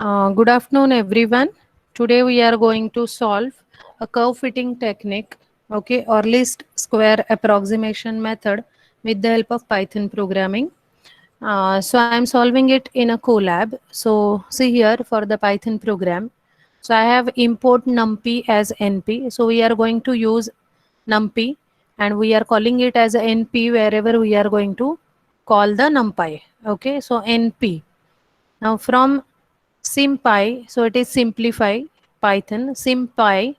Good afternoon, everyone. Today we are going to solve a curve fitting technique, okay, or least square approximation method with the help of Python programming. So I'm solving it in a Colab. So see here for the Python program. So I have import numpy as np. So we are going to use numpy and we are calling it as a np wherever we are going to call the numpy. Okay, so np. Now from SymPy, so it is simplify Python, SymPy,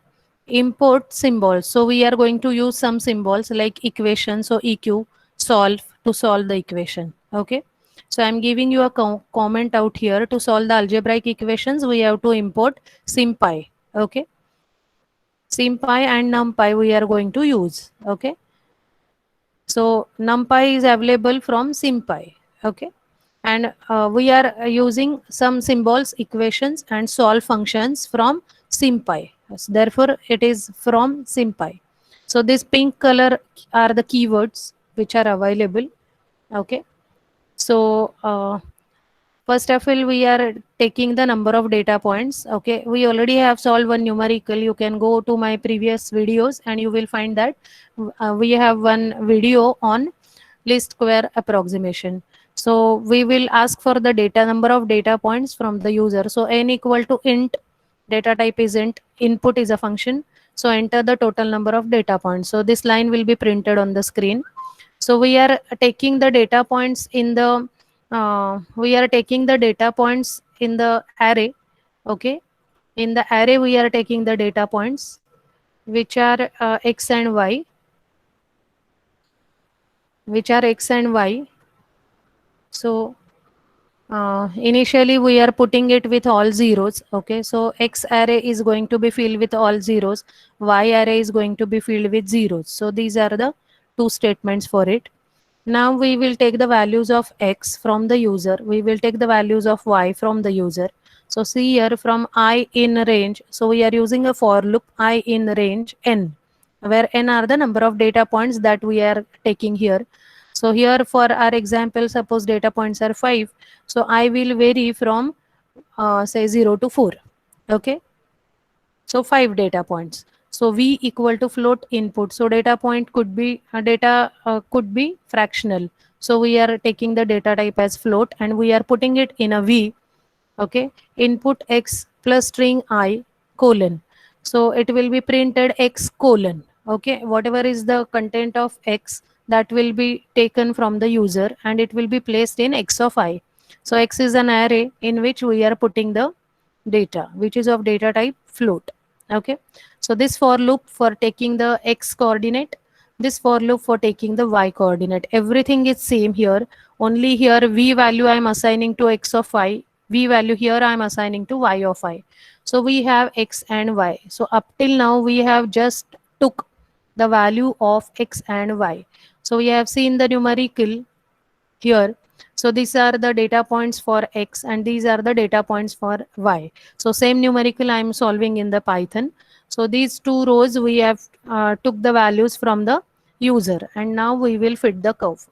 import symbols. So we are going to use some symbols like equation, so EQ, solve to solve the equation. Okay. So I'm giving you a comment out here to solve the algebraic equations. We have to import SymPy. Okay. SymPy and NumPy we are going to use. Okay. So NumPy is available from SymPy. Okay. And we are using some symbols, equations and solve functions from SymPy. Therefore, it is from SymPy. So this pink color are the keywords which are available. Okay. So first of all, we are taking the number of data points. Okay, we already have solved one numerical. You can go to my previous videos and you will find that we have one video on least square approximation. So we will ask for the data number of data points from the user. So n equal to int, data type is int, input is a function. So enter the total number of data points. So this line will be printed on the screen. So we are taking the data points in the data points in the array. Okay, in the array we are taking the data points which are x and y, so initially we are putting it with all zeros. Okay, so x array is going to be filled with all zeros, y array is going to be filled with zeros. So these are the two statements for it. Now we will take the values of x from the user, we will take the values of y from the user. So see here from I in range, so we are using a for loop I in range n, where n are the number of data points that we are taking here. So here for our example, suppose data points are 5. So I will vary from say 0 to 4. Okay. So 5 data points. So v equal to float input. So data point could be could be fractional. So we are taking the data type as float and we are putting it in a v. Okay. Input x plus string I colon. So it will be printed x colon. Okay. Whatever is the content of x, that will be taken from the user and it will be placed in x of I. So x is an array in which we are putting the data which is of data type float. Okay, so this for loop for taking the x coordinate, this for loop for taking the y coordinate, everything is same here. Only here v value I am assigning to x of y, v value here I am assigning to y of I. So we have x and y. So up till now we have just took the value of x and y. So we have seen the numerical here. So these are the data points for x and these are the data points for y. So same numerical I am solving in the Python. So these two rows we have took the values from the user and now we will fit the curve.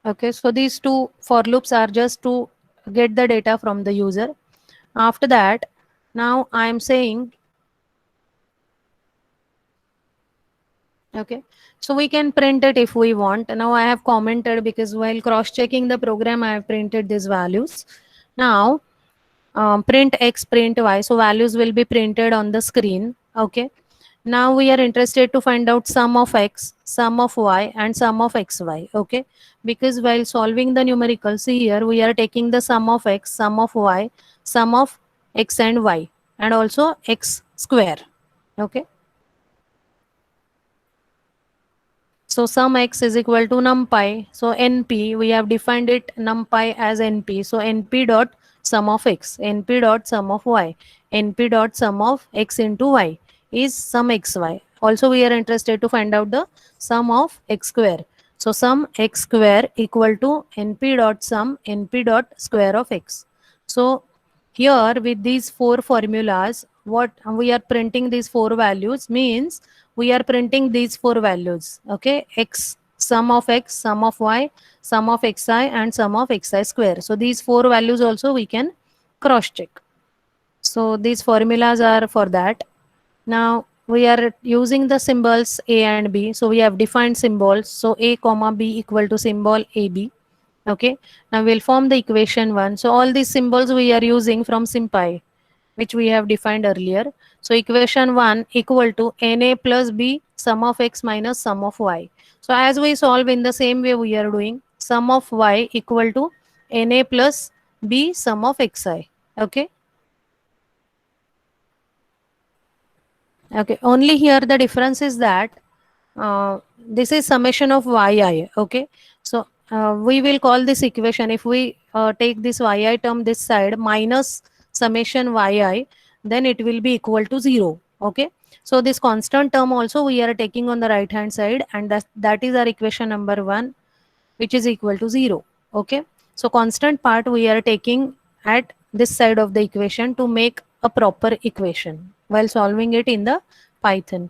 Okay, so these two for loops are just to get the data from the user. After that, now I am saying, okay, so we can print it if we want. Now I have commented because while cross checking the program I have printed these values. Now print x, print y, so values will be printed on the screen. Okay, now we are interested to find out sum of x, sum of y and sum of xy. Okay, because while solving the numerical, see here we are taking the sum of x, sum of y, sum of x and y and also x square. Okay, so sum x is equal to numpy. So np, we have defined it numpy as np. So np dot sum of x, np dot sum of y, np dot sum of x into y is sum xy. Also we are interested to find out the sum of x square. So sum x square equal to np dot sum np dot square of x. So here with these four formulas, what we are printing these four values means we are printing these four values. Okay, x sum of x, sum of y, sum of xi, and sum of xi square. So these four values also we can cross check. So these formulas are for that. Now we are using the symbols a and b. So we have defined symbols. So a comma b equal to symbol ab. Okay. Now we'll form the equation 1. So all these symbols we are using from SymPy, which we have defined earlier. So equation 1 equal to na plus b sum of x minus sum of y. So as we solve in the same way we are doing, sum of y equal to na plus b sum of xi. Okay. Okay. Only here the difference is that this is summation of yi. Okay. So we will call this equation, if we take this yi term this side minus summation yi, then it will be equal to 0. Okay. So this constant term also we are taking on the right hand side, and that is our equation number 1, which is equal to 0. Okay. So constant part we are taking at this side of the equation to make a proper equation while solving it in the Python.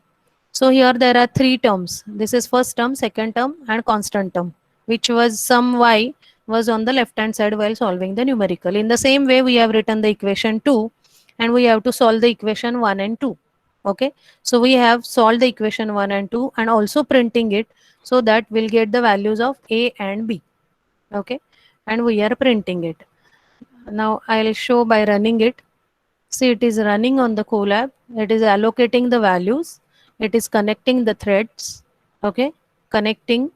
So here there are three terms. This is first term, second term, and constant term, which was some y was on the left hand side while solving the numerical. In the same way, we have written the equation 2, and we have to solve the equation 1 and 2. Okay. So we have solved the equation 1 and 2 and also printing it, so that we'll get the values of a and b. Okay. And we are printing it. Now I'll show by running it. See, it is running on the Colab. It is allocating the values. It is connecting the threads. Okay. Connecting.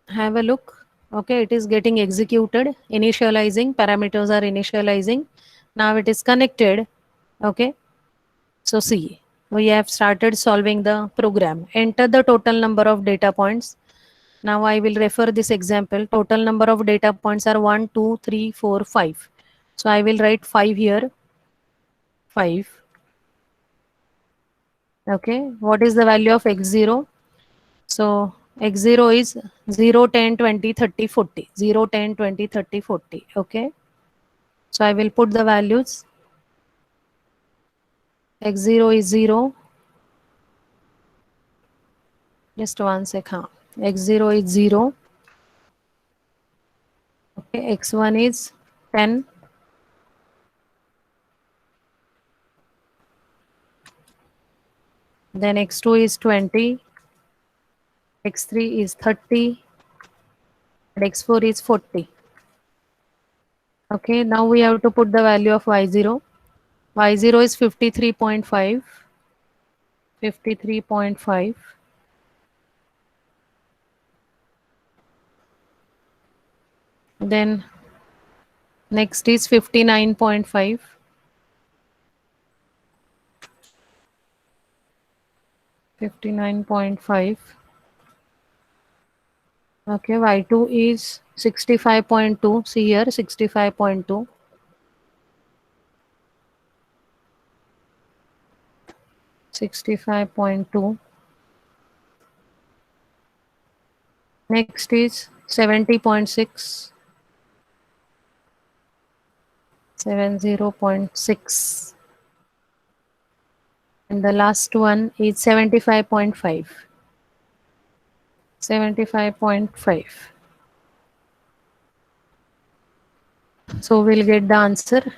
Have a look. Okay. It is getting executed. Initializing. Parameters are initializing. Now it is connected. Okay. So see, we have started solving the program. Enter the total number of data points. Now I will refer this example. Total number of data points are 1, 2, 3, 4, 5. So I will write 5 here. 5. Okay. What is the value of x0? So x0 is 0, 10, 20, 30, 40. 0, 10, 20, 30, 40. Okay. So I will put the values. x0 is 0. Just one sec. X0 is 0. Okay. X1 is 10. Then x2 is 20. x3 is 30. And x4 is 40. Okay. Now we have to put the value of y0. Y0 is 53.5. 53.5. Then next is 59.5. 59.5. Okay, y2 is 65.2. See here, 65.2. 65.2. Next is 70.6. 70.6. And the last one is 75.5. 75.5. So we'll get the answer.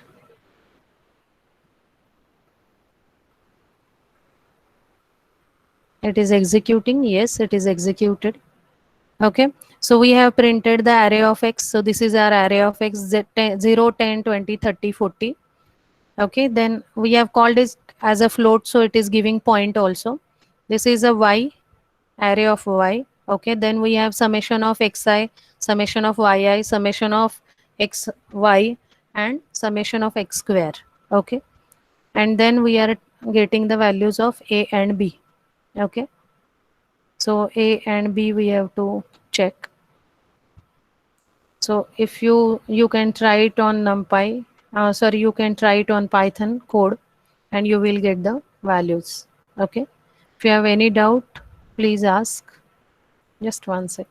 It is executing. Yes, it is executed. Okay. So we have printed the array of x. So this is our array of x, 0, 10, 20, 30, 40. Okay. Then we have called it as a float. So it is giving point also. This is a y, array of y. Okay. Then we have summation of xi, summation of yi, summation of xy, and summation of x square. Okay. And then we are getting the values of a and b. Okay. So a and b we have to check. So if you can try it on NumPy, sorry, you can try it on Python code, and you will get the values. Okay. If you have any doubt, please ask. Just one sec.